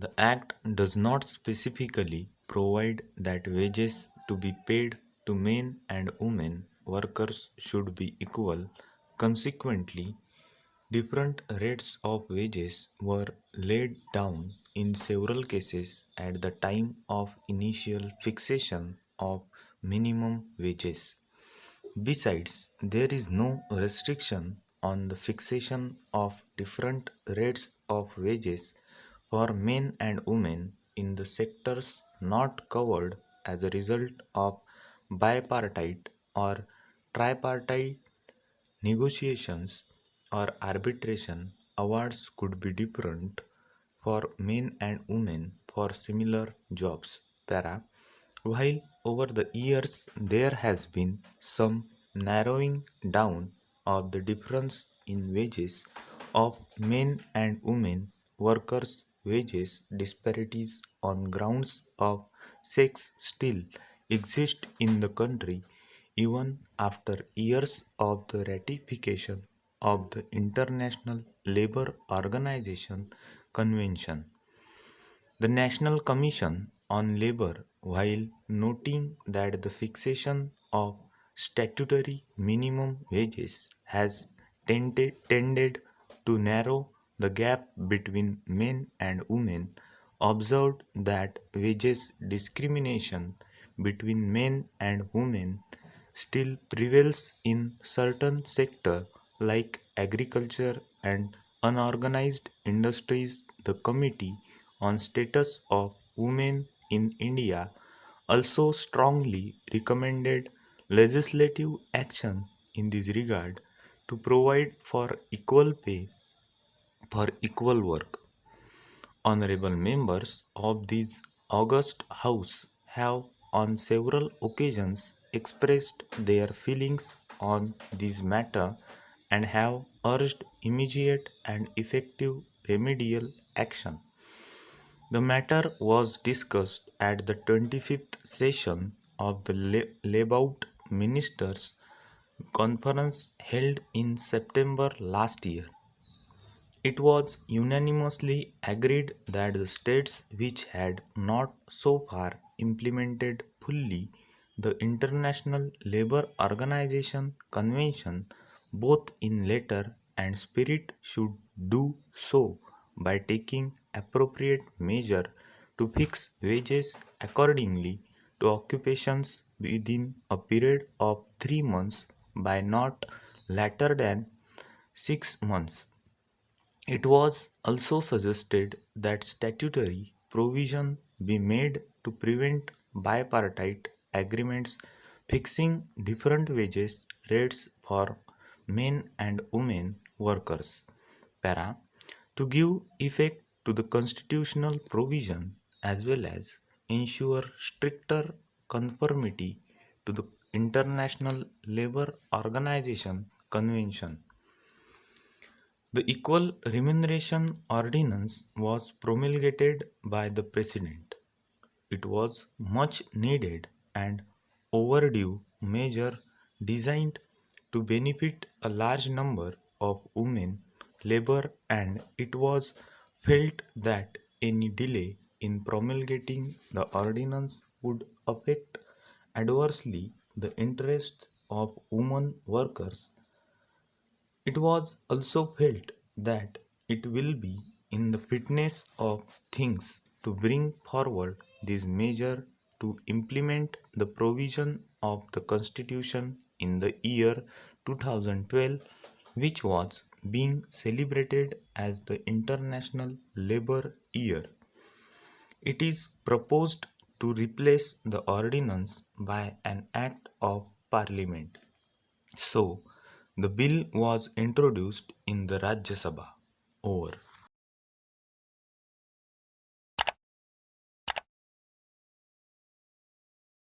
The Act does not specifically provide that wages to be paid to men and women workers should be equal. Consequently, different rates of wages were laid down in several cases at the time of initial fixation of minimum wages. Besides, there is no restriction on the fixation of different rates of wages for men and women in the sectors not covered as a result of bipartite or tripartite negotiations or arbitration. Awards could be different for men and women for similar jobs. Para. While over the years there has been some narrowing down of the difference in wages of men and women workers, wages disparities on grounds of sex still exist in the country even after years of the ratification of the International Labour Organization Convention. The National Commission on Labour, while noting that the fixation of statutory minimum wages has tended to narrow the gap between men and women, observed that wages discrimination between men and women still prevails in certain sectors like agriculture and unorganized industries. The Committee on Status of Women in India also strongly recommended legislative action in this regard to provide for equal pay for equal work. Honorable members of this august House have on several occasions expressed their feelings on this matter and have urged immediate and effective remedial action. The matter was discussed at the 25th session of the Labour Ministers' Conference held in September last year. It was unanimously agreed that the states which had not so far implemented fully the International Labour Organization Convention, both in letter and spirit, should do so by taking appropriate measure to fix wages accordingly to occupations within a period of 3 months by not later than 6 months. It was also suggested that statutory provision be made to prevent bipartite agreements fixing different wages rates for men and women workers. Para. To give effect to the constitutional provision as well as ensure stricter conformity to the International Labour Organization Convention. The Equal Remuneration Ordinance was promulgated by the President. It was much needed and overdue measure designed to benefit a large number of women labor, and it was felt that any delay in promulgating the ordinance would affect adversely the interests of women workers. It was also felt that it will be in the fitness of things to bring forward this measure to implement the provision of the Constitution in the year 2012, which was being celebrated as the International Labour Year. It is proposed to replace the ordinance by an Act of Parliament. So, the bill was introduced in the Rajya Sabha. Over.